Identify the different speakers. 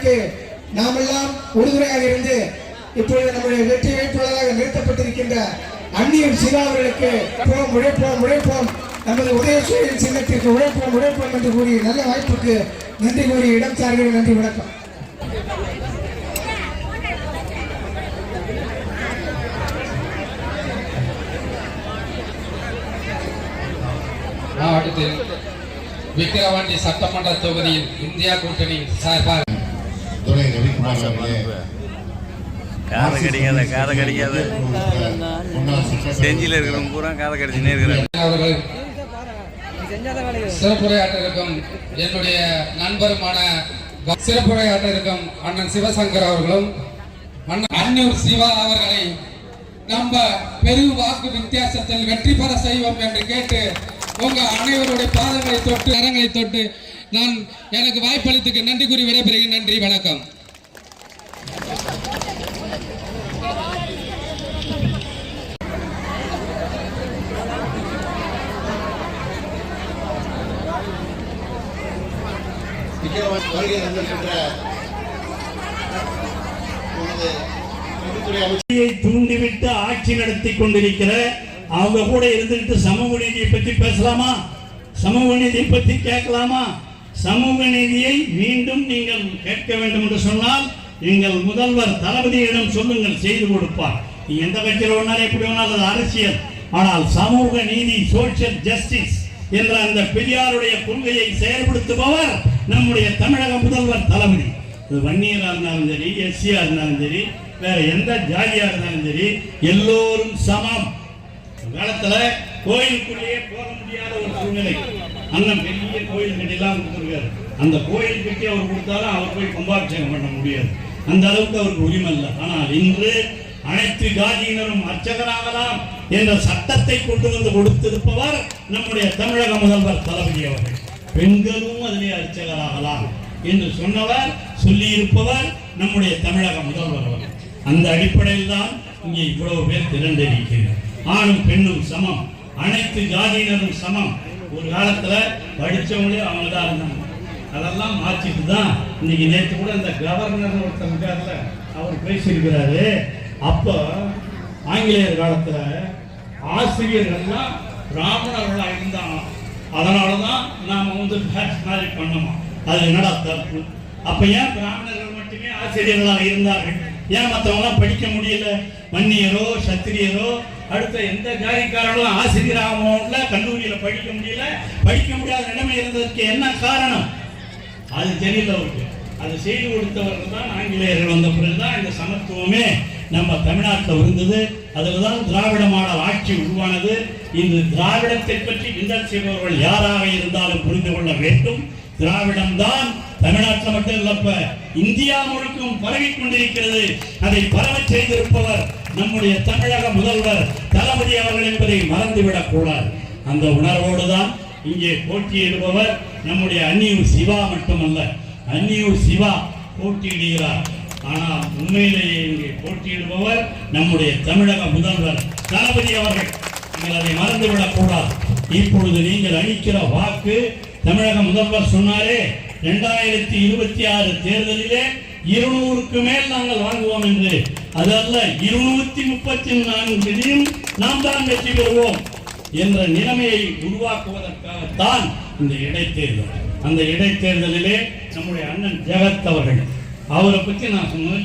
Speaker 1: வெற்றிக்கு நாமெல்லாம் உறுதுணையாக இருந்து இப்பொழுது நம்முடைய வெற்றி வேட்பாளராக நிறுத்தப்பட்டிருக்கின்ற அந்நியூர் சிவா அவர்களுக்கு உழைப்போம் நமது உதயசூரியன் சின்னத்திற்கு உழைப்போம் என்று கூறி நல்ல வாய்ப்புக்கு நன்றி கூறி இடம் சார்கள். நன்றி, வணக்கம்.
Speaker 2: மாவட்டத்தில் விக்கிரவாண்டி சட்டமன்ற தொகுதியில் இந்தியா கூட்டணி சார்பாக
Speaker 3: காதை கடிக்காத செஞ்சில இருக்கிறவங்க பூரா காதை கடிச்சுனே இருக்கிறாங்க.
Speaker 2: சிறப்புரையாற்ற இருக்கும் என்னுடைய நண்பருமான சிறப்புரையாற்ற இருக்கும் அண்ணன் சிவசங்கர் அவர்களும் அந்நியூர் சிவா அவர்களை நம்ம பெரும் வாக்கு வித்தியாசத்தில் வெற்றி பெற செய்வோம் என்று கேட்டு உங்க அனைவருடைய பாதங்களை தொட்டு கரங்களை தொட்டு நான் எனக்கு வாய்ப்பளித்துக்கு நன்றி கூறி விடைபெறுகிறேன். நன்றி, வணக்கம்.
Speaker 4: தூண்டிவிட்டு ஆட்சி நடத்தி கொண்டிருக்கிற அவங்க கூட இருந்துட்டு சமூக நீதியை பற்றி பேசலாமா? சமூக நீதியை பற்றி கேட்கலாமா? சமூக நீதியை மீண்டும் நீங்கள் கேட்க வேண்டும் என்று சொன்னால் எங்கள் முதல்வர் தளபதியிடம் சொல்லுங்கள், செய்து கொடுப்பார். நீ எந்த கட்சியில் ஒன்றாலும் எப்படி வேணாலும் அது அரசியல். ஆனால் சமூக நீதி, சோசியல் ஜஸ்டிஸ் என்ற அந்த பெரியாருடைய கொள்கையை செயல்படுத்துபவர் நம்முடைய தமிழக முதல்வர் தளபதி. இது வன்னியராக இருந்தாலும் சரி, எஸ்சியா இருந்தாலும் சரி, வேற எந்த ஜாதியா இருந்தாலும் சரி, எல்லோரும் சமம். காலத்துல கோயிலுக்குள்ளேயே போக முடியாத ஒரு சூழ்நிலை. அண்ணன் பெரிய கோயில் கட்டிலாம் கொடுத்துருக்காரு. அந்த கோயில் கட்டி அவர் கொடுத்தாலும் அவர் போய் கும்பாபிஷேகம் பண்ண முடியாது. அந்த அளவுக்கு அவருக்கு உரிமை இல்லை. ஆனால் இன்று அனைத்து ஜாதியினரும் அர்ச்சகராகலாம் என்ற சட்டத்தை கொண்டு வந்து கொடுத்திருப்பவர் நம்முடைய தமிழக முதல்வர் தளபதி அவர்கள். பெண்களும் அதிலே அர்ச்சகராகலாம் என்று சொன்னவர், சொல்லியிருப்பவர் நம்முடைய தமிழக முதல்வர் அவர்கள். அந்த அடிப்படையில் தான் இங்கே இவ்வளவு பேர் திரண்டிருக்கிறார். ஆணும் பெண்ணும் சமம், அனைத்து ஜாதியினரும் சமம். ஒரு காலத்துல படிச்சவங்களே அவங்க தான் இருந்தாங்க. அதெல்லாம் மாற்றிட்டு தான் இன்னைக்கு நேற்று கூட இந்த கவர்னர் ஒருத்தர் இருக்காருல்ல, அவர் பேசியிருக்கிறாரு. அப்போ ஆங்கிலேயர் காலத்துல ஆசிரியர்கள்லாம் பிராமணர்களா இருந்தாங்க. அதனாலதான் நாம பேட்ச் மாதிரி பண்ணோமா? அது என்னடா தப்பு? அப்ப ஏன் பிராமணர்கள் மட்டுமே ஆசிரியர்களாக இருந்தார்கள்? ஏன் மற்றவங்களாம் படிக்க முடியல? வன்னியரோ சத்திரியரோ அடுத்த எந்த ஜாதிக்காரர்களும் ஆசிரியராக கல்லூரியில படிக்க முடியல. படிக்க முடியாத நிலைமை இருந்ததற்கு என்ன காரணம்? அது தெரியல அவருக்கு. அது செய்து கொடுத்தவர்கள் தான் ஆங்கிலேயர்கள். வந்த பிறகுதான் இந்த சமத்துவமே நம்ம தமிழ்நாட்டில் இருந்தது. அதுலதான் திராவிட மாடல் ஆட்சி உருவானது. இந்த திராவிடத்தை பற்றி கிண்டல் செய்பவர்கள் யாராக இருந்தாலும் புரிந்து கொள்ள வேண்டும். திராவிடம் தான் தமிழ்நாட்டில் மட்டும் இல்லப்ப இந்தியா முழுக்கும் பரவி கொண்டிருக்கிறது. அதை பரவ செய்திருப்பவர் நம்முடைய தமிழக முதல்வர் தளபதி அவர்கள் என்பதை மறந்துவிடக் கூடாது. அந்த உணர்வோடு தான் இங்கே போட்டியிடுபவர் நம்முடைய அந்நியூர் சிவா மட்டுமல்ல. அந்நியூர் சிவா போட்டியிடுகிறார். ஆனால் உண்மையிலேயே இங்கே போட்டியிடுபவர் நம்முடைய தமிழக முதல்வர் தளபதி அவர்கள். நீங்கள் அதை மறந்துவிடக் கூடாது. இப்பொழுது நீங்கள் அளிக்கிற வாக்கு, தமிழக முதல்வர் சொன்னாரே 2026 தேர்தலிலே 200க்கு மேல் நாங்கள் வாங்குவோம் என்று. அதல்ல, 234 நாம் தான் வெற்றி பெறுவோம் என்ற நிலைமையை உருவாக்குவதற்காகத்தான் இந்த இடைத்தேர்தல். அந்த இடைத்தேர்தலிலே நம்முடைய அண்ணன் ஜெகத் அவர்கள், அவரை பற்றி நான் சொன்னது